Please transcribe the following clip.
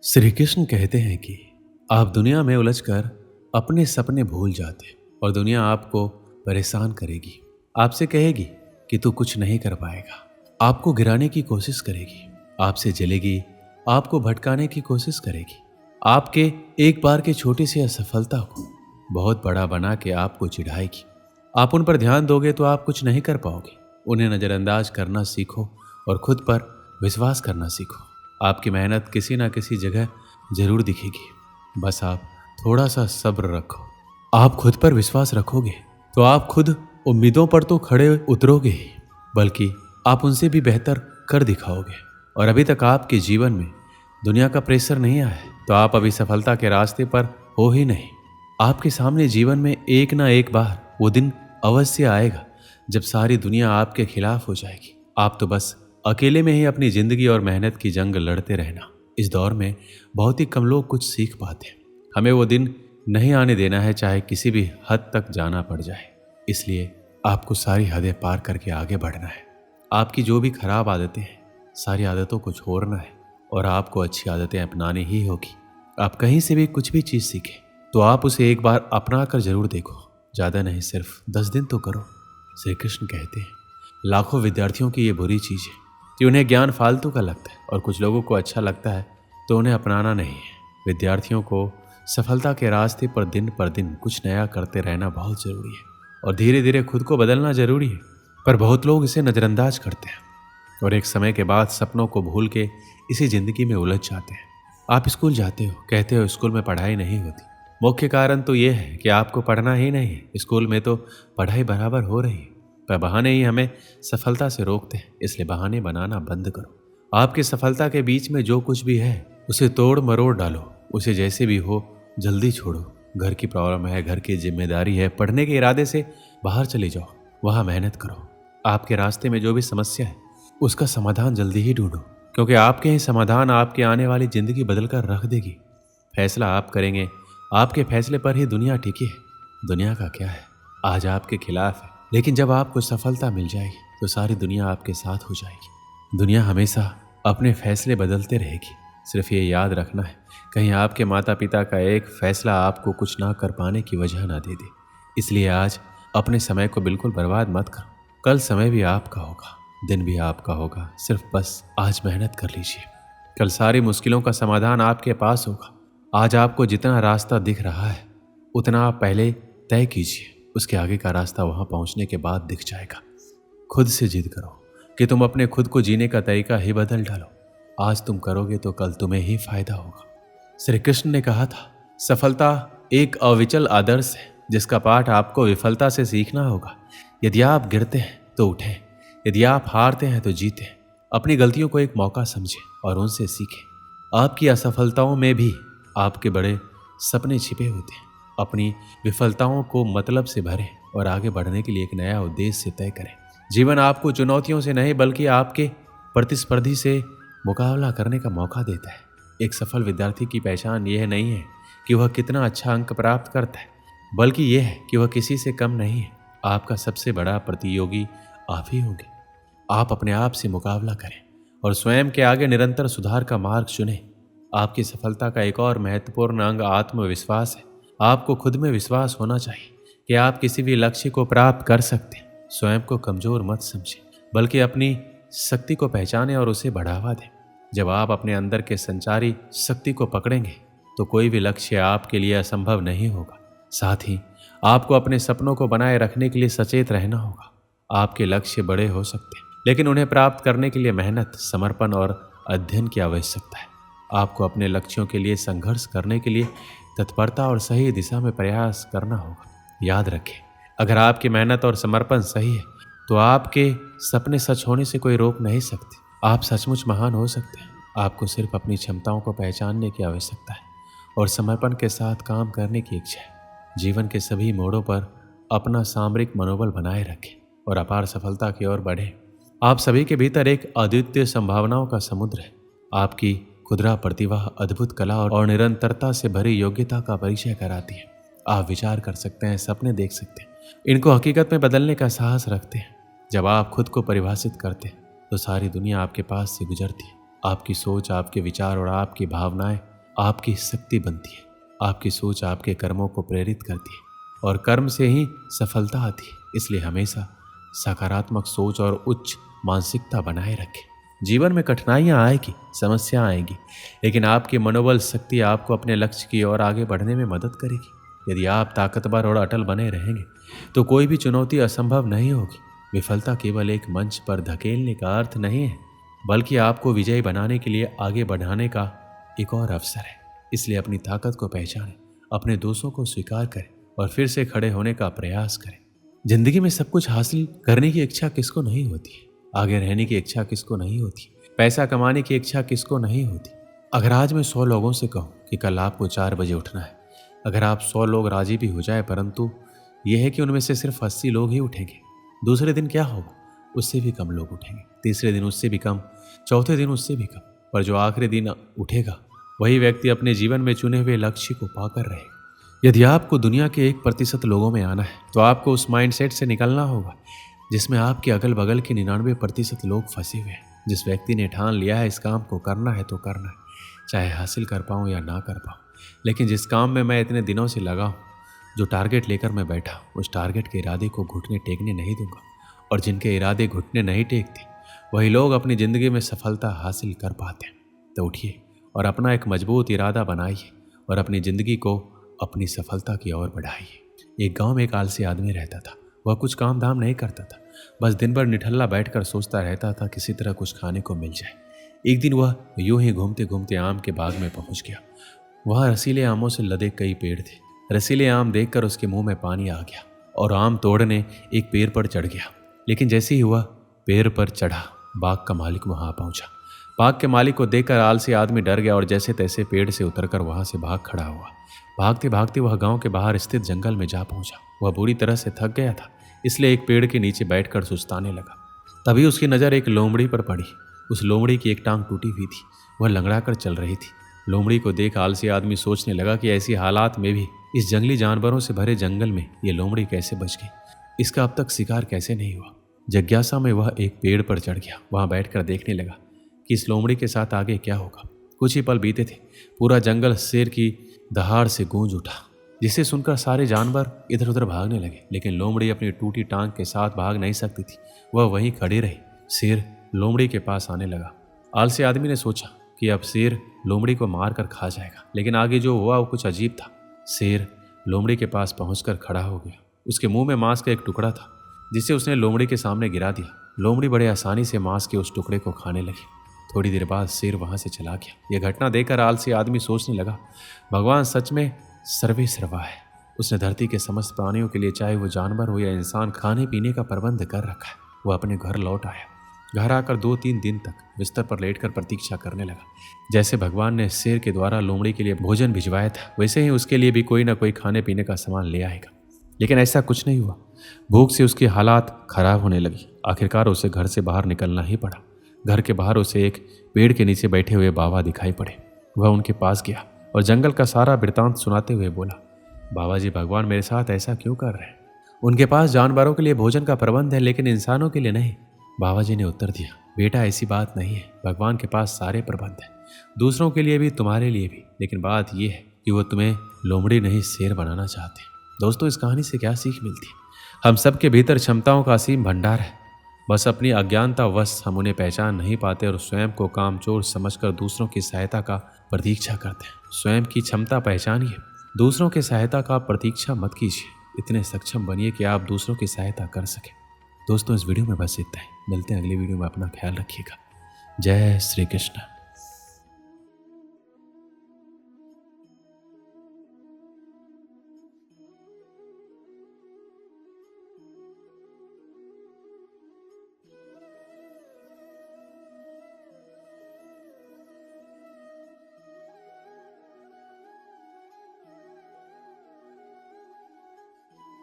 श्री कृष्ण कहते हैं कि आप दुनिया में उलझकर अपने सपने भूल जाते और दुनिया आपको परेशान करेगी। आपसे कहेगी कि तू कुछ नहीं कर पाएगा, आपको गिराने की कोशिश करेगी, आपसे जलेगी, आपको भटकाने की कोशिश करेगी, आपके एक बार के छोटी सी असफलता को बहुत बड़ा बना के आपको चिढ़ाएगी। आप उन पर ध्यान दोगे तो आप कुछ नहीं कर पाओगे। उन्हें नज़रअंदाज करना सीखो और खुद पर विश्वास करना सीखो। आपकी मेहनत किसी ना किसी जगह जरूर दिखेगी, बस आप थोड़ा सा सब्र रखो। आप खुद पर विश्वास रखोगे तो आप खुद उम्मीदों पर तो खड़े उतरोगे ही, बल्कि आप उनसे भी बेहतर कर दिखाओगे। और अभी तक आपके जीवन में दुनिया का प्रेशर नहीं आया है तो आप अभी सफलता के रास्ते पर हो ही नहीं। आपके सामने जीवन में एक ना एक बार वो दिन अवश्य आएगा जब सारी दुनिया आपके खिलाफ हो जाएगी। आप तो बस अकेले में ही अपनी जिंदगी और मेहनत की जंग लड़ते रहना। इस दौर में बहुत ही कम लोग कुछ सीख पाते हैं। हमें वो दिन नहीं आने देना है, चाहे किसी भी हद तक जाना पड़ जाए। इसलिए आपको सारी हदें पार करके आगे बढ़ना है। आपकी जो भी खराब आदतें हैं, सारी आदतों को छोड़ना है और आपको अच्छी आदतें अपनानी ही होगी। आप कहीं से भी कुछ भी चीज़ सीखें तो आप उसे एक बार अपना कर जरूर देखो। ज़्यादा नहीं, सिर्फ 10 दिन तो करो। श्री कृष्ण कहते हैं लाखों विद्यार्थियों की ये बुरी चीज़ है कि उन्हें ज्ञान फालतू का लगता है और कुछ लोगों को अच्छा लगता है तो उन्हें अपनाना नहीं है। विद्यार्थियों को सफलता के रास्ते पर दिन कुछ नया करते रहना बहुत ज़रूरी है और धीरे धीरे खुद को बदलना ज़रूरी है। पर बहुत लोग इसे नज़रअंदाज करते हैं और एक समय के बाद सपनों को भूल के इसी ज़िंदगी में उलझ जाते हैं। आप स्कूल जाते हो, कहते हो स्कूल में पढ़ाई नहीं होती। मुख्य कारण तो ये है कि आपको पढ़ना ही नहीं है। स्कूल में तो पढ़ाई बराबर हो रही है, पर बहाने ही हमें सफलता से रोकते हैं। इसलिए बहाने बनाना बंद करो। आपकी सफलता के बीच में जो कुछ भी है उसे तोड़ मरोड़ डालो। उसे जैसे भी हो जल्दी छोड़ो। घर की प्रॉब्लम है, घर की जिम्मेदारी है, पढ़ने के इरादे से बाहर चले जाओ, वहाँ मेहनत करो। आपके रास्ते में जो भी समस्या है उसका समाधान जल्दी ही ढूंढो, क्योंकि आपके ही समाधान आपकी आने वाली जिंदगी बदल कर रख देगी। फैसला आप करेंगे, आपके फैसले पर ही दुनिया टिकी है। दुनिया का क्या है, आज आपके खिलाफ है, लेकिन जब आपको सफलता मिल जाएगी तो सारी दुनिया आपके साथ हो जाएगी। दुनिया हमेशा अपने फैसले बदलते रहेगी। सिर्फ ये याद रखना है, कहीं आपके माता पिता का एक फैसला आपको कुछ ना कर पाने की वजह ना दे दे। इसलिए आज अपने समय को बिल्कुल बर्बाद मत करो। कल समय भी आपका होगा, दिन भी आपका होगा। सिर्फ बस आज मेहनत कर लीजिए। कल सारी मुश्किलों का समाधान आपके पास होगा। आज आपको जितना रास्ता दिख रहा है उतना आप पहले तय कीजिए, उसके आगे का रास्ता वहां पहुंचने के बाद दिख जाएगा। खुद से जिद करो कि तुम अपने खुद को जीने का तरीका ही बदल डालो। आज तुम करोगे तो कल तुम्हें ही फायदा होगा। श्री कृष्ण ने कहा था सफलता एक अविचल आदर्श है जिसका पाठ आपको विफलता से सीखना होगा। यदि आप गिरते हैं तो उठें, यदि आप हारते हैं तो जीतें। अपनी गलतियों को एक मौका समझें और उनसे सीखें। आपकी असफलताओं में भी आपके बड़े सपने छिपे होते हैं। अपनी विफलताओं को मतलब से भरें और आगे बढ़ने के लिए एक नया उद्देश्य तय करें। जीवन आपको चुनौतियों से नहीं बल्कि आपके प्रतिस्पर्धी से मुकाबला करने का मौका देता है। एक सफल विद्यार्थी की पहचान यह नहीं है कि वह कितना अच्छा अंक प्राप्त करता है, बल्कि यह है कि वह किसी से कम नहीं है। आपका सबसे बड़ा प्रतियोगी आप ही होंगे। आप अपने आप से मुकाबला करें और स्वयं के आगे निरंतर सुधार का मार्ग चुनें। आपकी सफलता का एक और महत्वपूर्ण अंग आत्मविश्वास है। आपको खुद में विश्वास होना चाहिए कि आप किसी भी लक्ष्य को प्राप्त कर सकते हैं। स्वयं को कमजोर मत समझें, बल्कि अपनी शक्ति को पहचानें और उसे बढ़ावा दें। जब आप अपने अंदर के संचारी शक्ति को पकड़ेंगे तो कोई भी लक्ष्य आपके लिए असंभव नहीं होगा। साथ ही आपको अपने सपनों को बनाए रखने के लिए सचेत रहना होगा। आपके लक्ष्य बड़े हो सकते हैं, लेकिन उन्हें प्राप्त करने के लिए मेहनत, समर्पण और अध्ययन की आवश्यकता है। आपको अपने लक्ष्यों के लिए संघर्ष करने के लिए तत्परता और सही दिशा में प्रयास करना होगा। याद रखें, अगर आपकी मेहनत और समर्पण सही है तो आपके सपने सच होने से कोई रोक नहीं सकते। आप सचमुच महान हो सकते हैं। आपको सिर्फ अपनी क्षमताओं को पहचानने की आवश्यकता है और समर्पण के साथ काम करने की इच्छा है। जीवन के सभी मोड़ों पर अपना सामरिक मनोबल बनाए रखें और अपार सफलता की ओर बढ़ें। आप सभी के भीतर एक अद्वितीय संभावनाओं का समुद्र है। आपकी खुदरा प्रतिभा अद्भुत कला और निरंतरता से भरी योग्यता का परिचय कराती है। आप विचार कर सकते हैं, सपने देख सकते हैं, इनको हकीकत में बदलने का साहस रखते हैं। जब आप खुद को परिभाषित करते हैं तो सारी दुनिया आपके पास से गुजरती है। आपकी सोच, आपके विचार और आपकी भावनाएं आपकी शक्ति बनती है। आपकी सोच आपके कर्मों को प्रेरित करती है और कर्म से ही सफलता आती है। इसलिए हमेशा सकारात्मक सोच और उच्च मानसिकता बनाए रखें। जीवन में कठिनाइयाँ आएगी, समस्या आएंगी, लेकिन आपकी मनोबल शक्ति आपको अपने लक्ष्य की ओर आगे बढ़ने में मदद करेगी। यदि आप ताकतवर और अटल बने रहेंगे तो कोई भी चुनौती असंभव नहीं होगी। विफलता केवल एक मंच पर धकेलने का अर्थ नहीं है, बल्कि आपको विजयी बनाने के लिए आगे बढ़ाने का एक और अवसर है। इसलिए अपनी ताकत को पहचानें, अपने दोषों को स्वीकार करें और फिर से खड़े होने का प्रयास करें। जिंदगी में सब कुछ हासिल करने की इच्छा किसको नहीं होती है? आगे रहने की इच्छा किसको नहीं होती? पैसा कमाने की इच्छा किसको नहीं होती? अगर आज मैं 100 लोगों से कहूँ कि कल आपको 4 बजे उठना है, अगर आप 100 लोग राजी भी हो जाए, परंतु यह है कि उनमें से सिर्फ 80 लोग ही उठेंगे, दूसरे दिन क्या होगा? उससे भी कम लोग उठेंगे, तीसरे दिन उससे भी कम, चौथे दिन उससे भी कम। पर जो आखिरी दिन उठेगा वही व्यक्ति अपने जीवन में चुने हुए लक्ष्य को पाकर रहेगा। यदि आपको दुनिया के 1% लोगों में आना है तो आपको उस माइंडसेट से निकलना होगा जिसमें आपके अगल बगल के 99% लोग फंसे हुए हैं। जिस व्यक्ति ने ठान लिया है इस काम को करना है तो करना है, चाहे हासिल कर पाऊँ या ना कर पाऊँ, लेकिन जिस काम में मैं इतने दिनों से लगा हूँ, जो टारगेट लेकर मैं बैठा, उस टारगेट के इरादे को घुटने टेकने नहीं दूंगा। और जिनके इरादे घुटने नहीं टेकते वही लोग अपनी ज़िंदगी में सफलता हासिल कर पाते हैं। तो उठिए और अपना एक मजबूत इरादा बनाइए और अपनी ज़िंदगी को अपनी सफलता की ओर बढ़ाइए। एक गांव में एक आलसी आदमी रहता था। वह कुछ काम धाम नहीं करता था, बस दिन भर निठल्ला बैठकर सोचता रहता था किसी तरह कुछ खाने को मिल जाए। एक दिन वह यूं ही घूमते घूमते आम के बाग में पहुंच गया। वहाँ रसीले आमों से लदे कई पेड़ थे। रसीले आम देखकर उसके मुंह में पानी आ गया और आम तोड़ने एक पेड़ पर चढ़ गया। लेकिन जैसे ही वह पेड़ पर चढ़ा, बाग का मालिक वहां पहुंचा। बाग के मालिक को देखकर आलसी आदमी डर गया और जैसे तैसे पेड़ से उतरकर वहां से भाग खड़ा हुआ। भागते भागते वह गांव के बाहर स्थित जंगल में जा पहुंचा। वह बुरी तरह से थक गया था, इसलिए एक पेड़ के नीचे बैठकर सुस्ताने लगा। तभी उसकी नज़र एक लोमड़ी पर पड़ी। उस लोमड़ी की एक टांग टूटी हुई थी, वह लंगड़ा कर चल रही थी। लोमड़ी को देख आलसी आदमी सोचने लगा कि ऐसी हालात में भी इस जंगली जानवरों से भरे जंगल में ये लोमड़ी कैसे बच गई, इसका अब तक शिकार कैसे नहीं हुआ। जिज्ञासा में वह एक पेड़ पर चढ़ गया। वहां बैठकर देखने लगा कि इस लोमड़ी के साथ आगे क्या होगा। कुछ ही पल बीते थे, पूरा जंगल शेर की दहाड़ से गूंज उठा, जिसे सुनकर सारे जानवर इधर उधर भागने लगे। लेकिन लोमड़ी अपनी टूटी टांग के साथ भाग नहीं सकती थी, वह वहीं खड़ी रही। शेर लोमड़ी के पास आने लगा। आलसी आदमी ने सोचा कि अब शेर लोमड़ी को मार कर खा जाएगा, लेकिन आगे जो हुआ वो कुछ अजीब था। शेर लोमड़ी के पास पहुंचकर खड़ा हो गया। उसके मुंह में मांस का एक टुकड़ा था, जिसे उसने लोमड़ी के सामने गिरा दिया। लोमड़ी बड़े आसानी से मांस के उस टुकड़े को खाने लगी। थोड़ी देर बाद शेर वहां से चला गया। यह घटना देखकर आलसी आदमी सोचने लगा, भगवान सच में सर्वे सर्वा है। उसने धरती के समस्त प्राणियों के लिए, चाहे वो जानवर हो या इंसान, खाने पीने का प्रबंध कर रखा है। वह अपने घर लौट आया। घर आकर 2-3 दिन तक बिस्तर पर लेटकर प्रतीक्षा करने लगा। जैसे भगवान ने शेर के द्वारा लोमड़ी के लिए भोजन भिजवाया था, वैसे ही उसके लिए भी कोई ना कोई खाने पीने का सामान ले आएगा। लेकिन ऐसा कुछ नहीं हुआ। भूख से उसकी हालात खराब होने लगी। आखिरकार उसे घर से बाहर निकलना ही पड़ा। घर के बाहर उसे एक पेड़ के नीचे बैठे हुए बाबा दिखाई पड़े। वह उनके पास गया और जंगल का सारा वृतांत सुनाते हुए बोला, बाबा जी, भगवान मेरे साथ ऐसा क्यों कर रहे हैं? उनके पास जानवरों के लिए भोजन का प्रबंध है, लेकिन इंसानों के लिए नहीं। बाबा जी ने उत्तर दिया, बेटा ऐसी बात नहीं है। भगवान के पास सारे प्रबंध हैं, दूसरों के लिए भी, तुम्हारे लिए भी। लेकिन बात यह है कि वो तुम्हें लोमड़ी नहीं शेर बनाना चाहते। दोस्तों, इस कहानी से क्या सीख मिलती है? हम सबके भीतर क्षमताओं का असीम भंडार है, बस अपनी अज्ञानता वश हम उन्हें पहचान नहीं पाते और स्वयं को कामचोर समझकर दूसरों की सहायता का प्रतीक्षा करते हैं। स्वयं की क्षमता पहचानिए, दूसरों की सहायता का प्रतीक्षा मत कीजिए। इतने सक्षम बनिए कि आप दूसरों की सहायता कर सकें। दोस्तों, इस वीडियो में बस इतना ही। मिलते हैं अगली वीडियो में। अपना ख्याल रखिएगा। जय श्री कृष्ण।